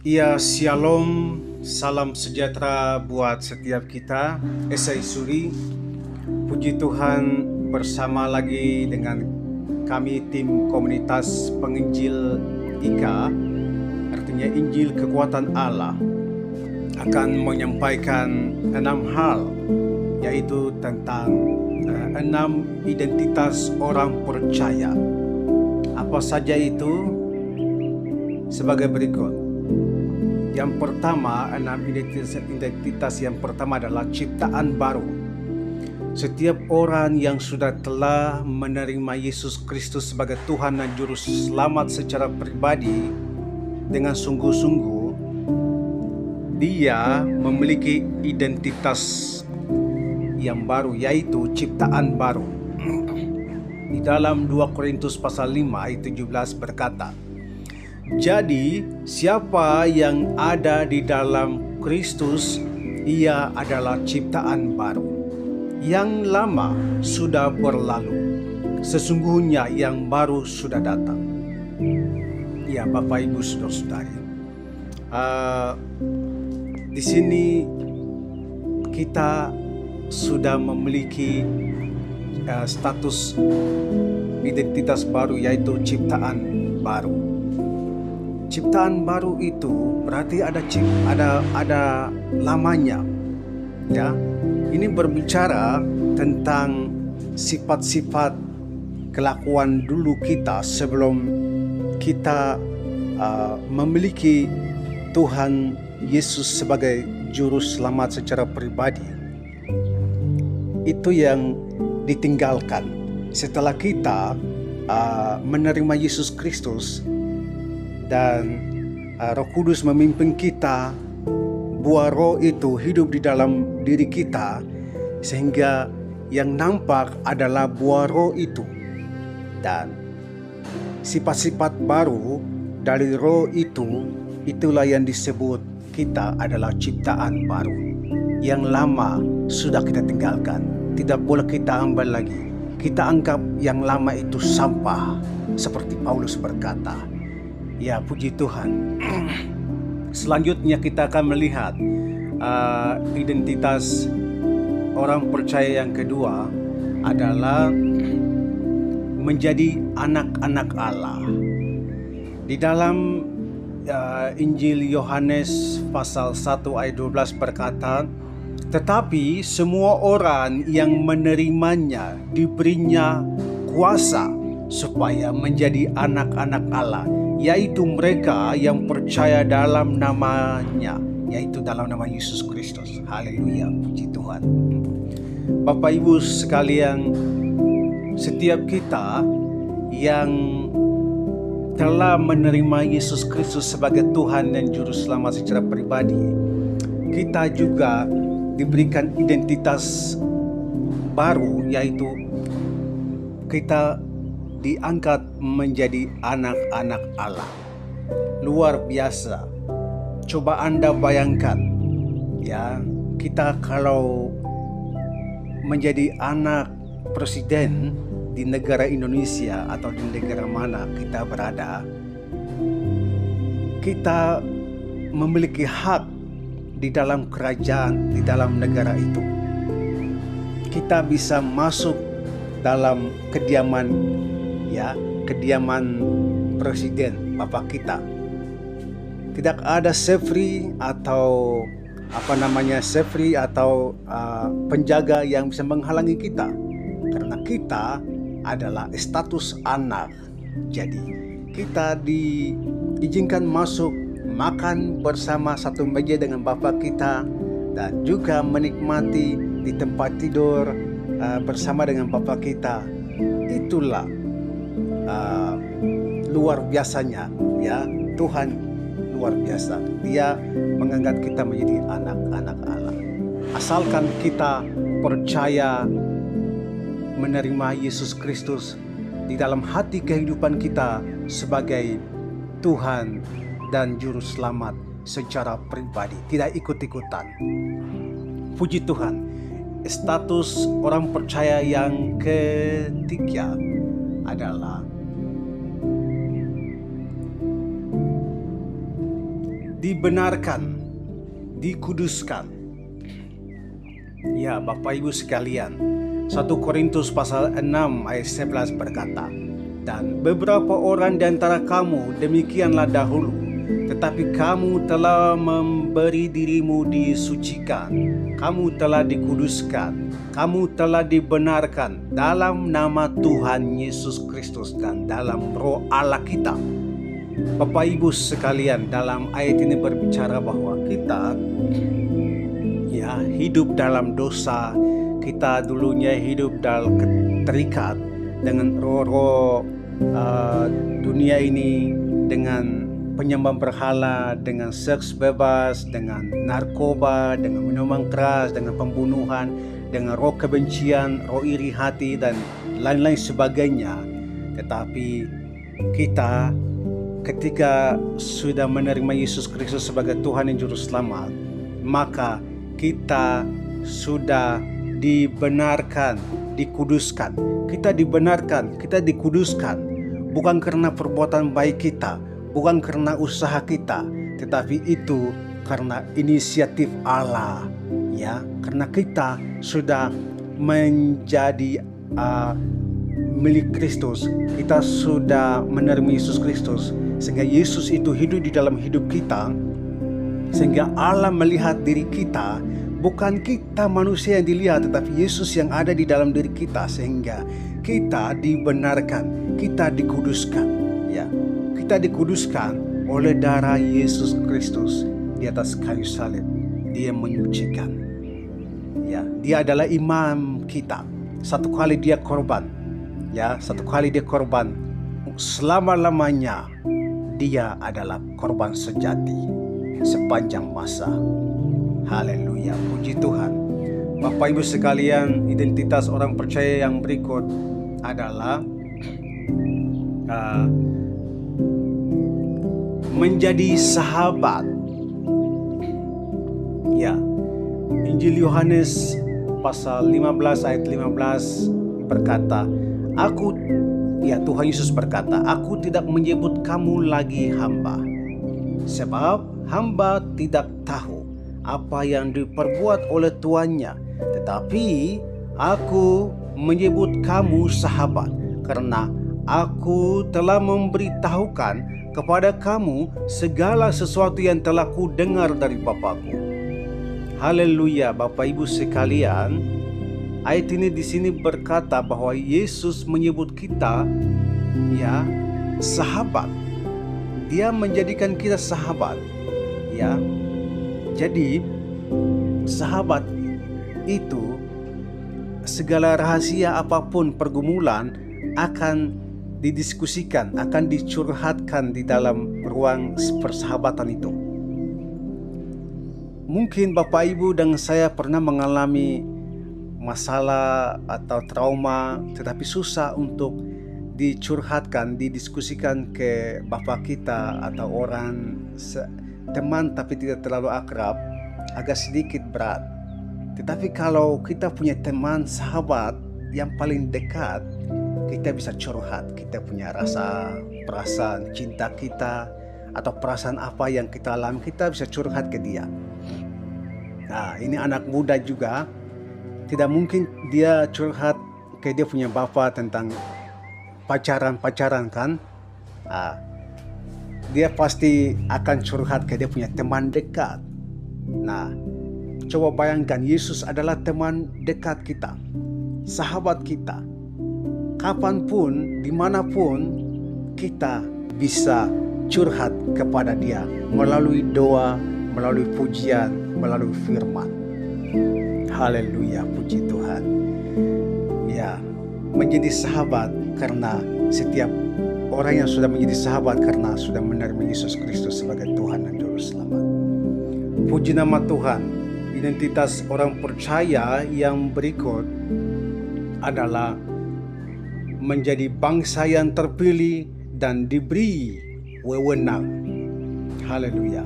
Ya, shalom, salam sejahtera buat setiap kita. Esai Suri, puji Tuhan bersama lagi dengan kami tim komunitas penginjil IKA, artinya Injil Kekuatan Allah, akan menyampaikan 6 hal, yaitu tentang 6 identitas orang percaya. Apa saja itu? Sebagai berikut. Yang pertama, 6 identitas yang pertama adalah ciptaan baru. Setiap orang yang sudah telah menerima Yesus Kristus sebagai Tuhan dan Juru Selamat secara pribadi dengan sungguh-sungguh, dia memiliki identitas yang baru, yaitu ciptaan baru. Di dalam 2 Korintus pasal 5 ayat 17 berkata, "Jadi siapa yang ada di dalam Kristus, ia adalah ciptaan baru. Yang lama sudah berlalu, sesungguhnya yang baru sudah datang." Ya, Bapak Ibu Saudara-saudari, di sini kita sudah memiliki status identitas baru, yaitu ciptaan baru. Ciptaan baru itu berarti ada lamanya, ya. Ini berbicara tentang sifat-sifat kelakuan dulu kita sebelum kita memiliki Tuhan Yesus sebagai Juru Selamat secara pribadi. Itu yang ditinggalkan setelah kita menerima Yesus Kristus dan Roh Kudus memimpin kita. Buah roh itu hidup di dalam diri kita, sehingga yang nampak adalah buah roh itu. Dan sifat-sifat baru dari roh itu, itulah yang disebut kita adalah ciptaan baru. Yang lama sudah kita tinggalkan, tidak boleh kita ambil lagi. Kita anggap yang lama itu sampah, seperti Paulus berkata. Ya, puji Tuhan. Selanjutnya kita akan melihat identitas orang percaya yang kedua adalah menjadi anak-anak Allah. Di dalam Injil Yohanes pasal 1 ayat 12 berkata, "Tetapi semua orang yang menerimanya diberinya kuasa supaya menjadi anak-anak Allah, yaitu mereka yang percaya dalam namanya," yaitu dalam nama Yesus Kristus. Haleluya, puji Tuhan. Bapak Ibu sekalian, setiap kita yang telah menerima Yesus Kristus sebagai Tuhan dan Juru Selamat secara pribadi, kita juga diberikan identitas baru, yaitu kita diangkat menjadi anak-anak Allah. Luar biasa. Coba Anda bayangkan, ya, kita kalau menjadi anak presiden di negara Indonesia atau di negara mana kita berada, kita memiliki hak di dalam kerajaan, di dalam negara itu. Kita bisa masuk dalam kediaman presiden bapak kita. Tidak ada safety atau penjaga yang bisa menghalangi kita, karena kita adalah status anak. Jadi kita diizinkan masuk, makan bersama satu meja dengan bapak kita, dan juga menikmati di tempat tidur bersama dengan bapak kita. Itulah luar biasanya, ya. Tuhan luar biasa. Dia mengangkat kita menjadi anak-anak Allah. Asalkan kita percaya menerima Yesus Kristus di dalam hati kehidupan kita sebagai Tuhan dan Juru Selamat secara pribadi, tidak ikut-ikutan. Puji Tuhan. Status orang percaya yang ketiga adalah dibenarkan, dikuduskan. Ya, Bapak Ibu sekalian, 1 Korintus pasal 6 ayat 11 berkata, "Dan beberapa orang di antara kamu demikianlah dahulu, tetapi kamu telah memberi dirimu disucikan, kamu telah dikuduskan, kamu telah dibenarkan dalam nama Tuhan Yesus Kristus dan dalam Roh Allah kita." Bapak Ibu sekalian, dalam ayat ini berbicara bahwa kita hidup dalam dosa. Kita dulunya hidup dalam terikat dengan roh-roh dunia ini, dengan penyembah berhala, dengan seks bebas, dengan narkoba, dengan minuman keras, dengan pembunuhan, dengan roh kebencian, roh iri hati, dan lain-lain sebagainya. Tetapi kita ketika sudah menerima Yesus Kristus sebagai Tuhan dan Juru Selamat, maka kita sudah dibenarkan, dikuduskan. Kita dibenarkan, kita dikuduskan bukan karena perbuatan baik kita, bukan karena usaha kita, tetapi itu karena inisiatif Allah, ya. Karena kita sudah menjadi milik Kristus, kita sudah menerima Yesus Kristus, sehingga Yesus itu hidup di dalam hidup kita. Sehingga Allah melihat diri kita, bukan kita manusia yang dilihat, tetapi Yesus yang ada di dalam diri kita, sehingga kita dibenarkan, kita dikuduskan, ya. Kita dikuduskan oleh darah Yesus Kristus di atas kayu salib. Dia menyucikan, ya. Dia adalah imam kita. Satu kali dia korban, ya, satu kali dia korban, selama-lamanya dia adalah korban sejati sepanjang masa. Haleluya, puji Tuhan. Bapak Ibu sekalian, identitas orang percaya yang berikut adalah menjadi sahabat. Ya, Injil Yohanes pasal 15 ayat 15 berkata, Tuhan Yesus berkata, "Aku tidak menyebut kamu lagi hamba, sebab hamba tidak tahu apa yang diperbuat oleh tuannya, tetapi aku menyebut kamu sahabat, karena aku telah memberitahukan kepada kamu segala sesuatu yang telah ku dengar dari Bapa-Ku." Haleluya, Bapak Ibu sekalian, ayat ini di sini berkata bahwa Yesus menyebut kita, ya, sahabat. Dia menjadikan kita sahabat. Ya, jadi sahabat itu segala rahasia apapun pergumulan akan didiskusikan, akan dicurhatkan di dalam ruang persahabatan itu. Mungkin Bapak Ibu dan saya pernah mengalami masalah atau trauma, tetapi susah untuk dicurhatkan, didiskusikan ke bapak kita atau orang teman tapi tidak terlalu akrab, agak sedikit berat. Tetapi kalau kita punya teman sahabat yang paling dekat, kita bisa curhat, kita punya perasaan cinta kita atau perasaan apa yang kita alami, kita bisa curhat ke dia. Nah, ini anak muda juga, tidak mungkin dia curhat ke dia punya bapak tentang pacaran kan. Dia pasti akan curhat ke dia punya teman dekat. Nah, coba bayangkan, Yesus adalah teman dekat kita, sahabat kita. Kapanpun, dimanapun, kita bisa curhat kepada dia melalui doa, melalui pujian, melalui firman. Haleluya, puji Tuhan. Ya, menjadi sahabat karena setiap orang yang sudah menjadi sahabat karena sudah menerima Yesus Kristus sebagai Tuhan dan Juru Selamat. Puji nama Tuhan. Identitas orang percaya yang berikut adalah menjadi bangsa yang terpilih dan diberi wewenang. Haleluya.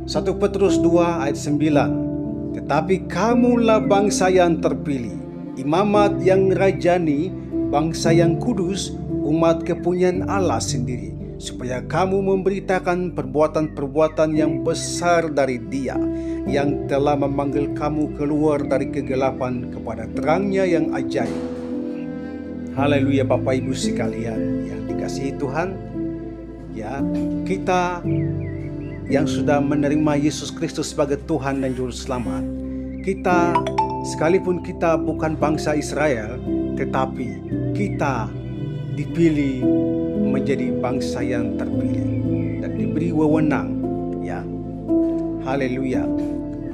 1 Petrus 2 ayat 9. Tetapi kamulah bangsa yang terpilih, imamat yang rajani, bangsa yang kudus, umat kepunyaan Allah sendiri, supaya kamu memberitakan perbuatan-perbuatan yang besar dari Dia yang telah memanggil kamu keluar dari kegelapan kepada terangnya yang ajaib. Haleluya Bapak Ibu sekalian yang dikasihi Tuhan. Ya, kita yang sudah menerima Yesus Kristus sebagai Tuhan dan Juru Selamat, kita sekalipun kita bukan bangsa Israel, tetapi kita dipilih menjadi bangsa yang terpilih dan diberi wewenang. Ya, haleluya.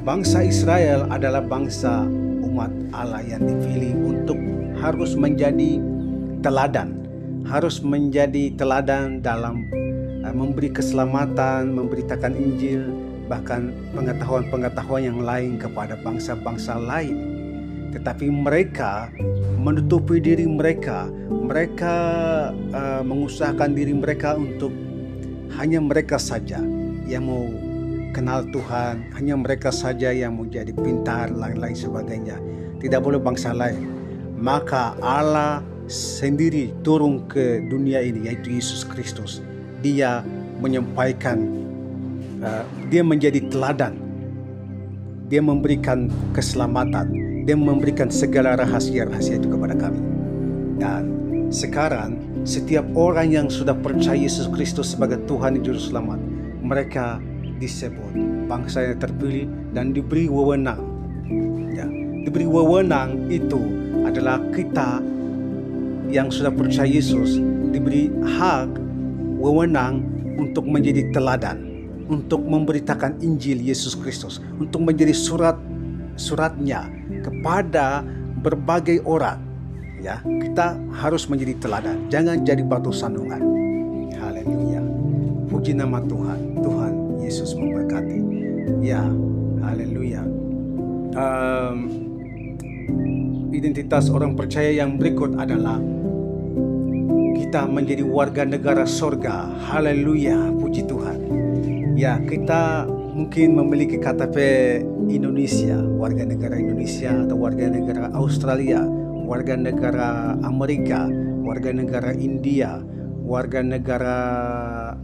Bangsa Israel adalah bangsa umat Allah yang dipilih untuk harus menjadi teladan, dalam memberi keselamatan, memberitakan Injil, bahkan pengetahuan-pengetahuan yang lain kepada bangsa-bangsa lain. Tetapi mereka menutupi diri mereka, mengusahakan diri mereka untuk hanya mereka saja yang mau kenal Tuhan, hanya mereka saja yang mau jadi pintar, lain-lain sebagainya. Tidak boleh bangsa lain. Maka Allah sendiri turun ke dunia ini, yaitu Yesus Kristus. Dia menyampaikan, dia menjadi teladan, dia memberikan keselamatan, dia memberikan segala rahasia-rahasia itu kepada kami. Dan sekarang setiap orang yang sudah percaya Yesus Kristus sebagai Tuhan dan Juru Selamat, mereka disebut bangsa yang terpilih dan diberi wewenang. Ya, diberi wewenang itu adalah kita yang sudah percaya Yesus diberi hak, wewenang untuk menjadi teladan, untuk memberitakan Injil Yesus Kristus, untuk menjadi suratnya kepada berbagai orang. Ya, kita harus menjadi teladan, jangan jadi batu sandungan. Haleluya. Puji nama Tuhan. Tuhan Yesus memberkati. Ya, haleluya. Identitas orang percaya yang berikut adalah kita menjadi warga negara sorga. Haleluya, puji Tuhan. Ya, kita mungkin memiliki KTP Indonesia, warga negara Indonesia, atau warga negara Australia, warga negara Amerika, warga negara India, warga negara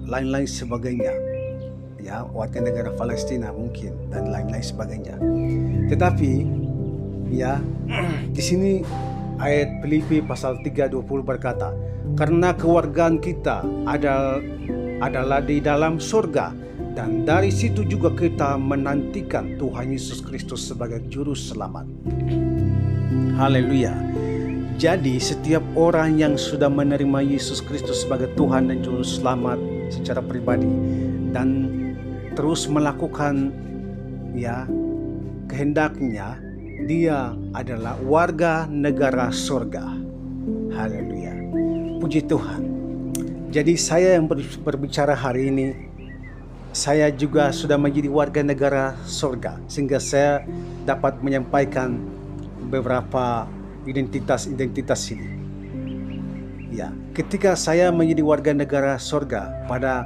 lain-lain sebagainya. Ya, warga negara Palestina mungkin, dan lain-lain sebagainya. Tetapi ya, di sini ayat Filipi pasal 3:20 berkata, karena kewargaan kita adalah di dalam surga, dan dari situ juga kita menantikan Tuhan Yesus Kristus sebagai Juru Selamat. Haleluya. Jadi setiap orang yang sudah menerima Yesus Kristus sebagai Tuhan dan Juru Selamat secara pribadi dan terus melakukan kehendaknya, dia adalah warga negara surga. Haleluya. Puji Tuhan. Jadi saya yang berbicara hari ini, saya juga sudah menjadi warga negara surga, sehingga saya dapat menyampaikan beberapa identitas ini. Ya, ketika saya menjadi warga negara surga pada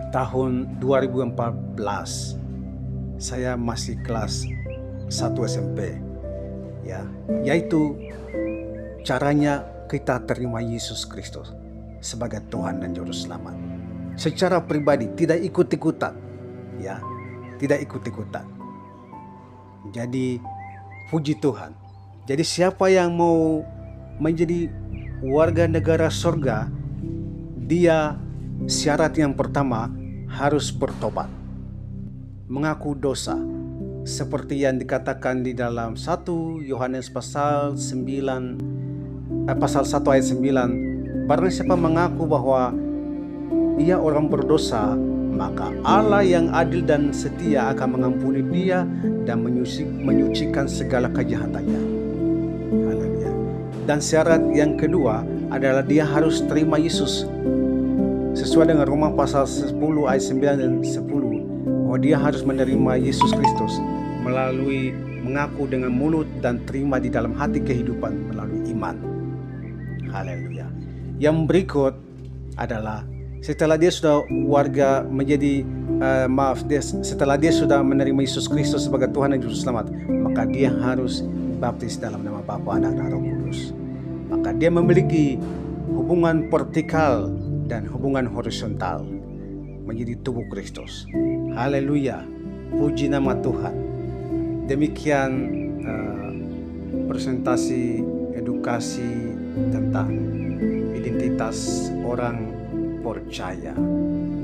tahun 2014, saya masih kelas 1 SMP. Ya, yaitu caranya kita terima Yesus Kristus sebagai Tuhan dan Juru Selamat. Secara pribadi, tidak ikut-ikutan. Ya, tidak ikut-ikutan. Jadi, puji Tuhan. Jadi siapa yang mau menjadi warga negara surga, dia syarat yang pertama harus bertobat, mengaku dosa, seperti yang dikatakan di dalam 1 Yohanes pasal 1 ayat 9. Barang siapa mengaku bahwa ia orang berdosa, maka Allah yang adil dan setia akan mengampuni dia dan menyucikan segala kejahatannya. Haleluya. Dan syarat yang kedua adalah dia harus terima Yesus sesuai dengan Roma pasal 10 ayat 9 dan 10, bahwa dia harus menerima Yesus Kristus melalui mengaku dengan mulut dan terima di dalam hati kehidupan melalui iman. Haleluya. Yang berikut adalah setelah dia sudah setelah dia sudah menerima Yesus Kristus sebagai Tuhan dan Juru Selamat, maka dia harus baptis dalam nama Bapa, Anak, dan Roh Kudus. Maka dia memiliki hubungan vertikal dan hubungan horizontal menjadi tubuh Kristus. Haleluya, puji nama Tuhan. Demikian presentasi edukasi tentang identitas orang percaya.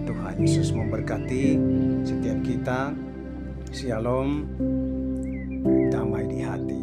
Tuhan Yesus memberkati setiap kita. Shalom, damai di hati.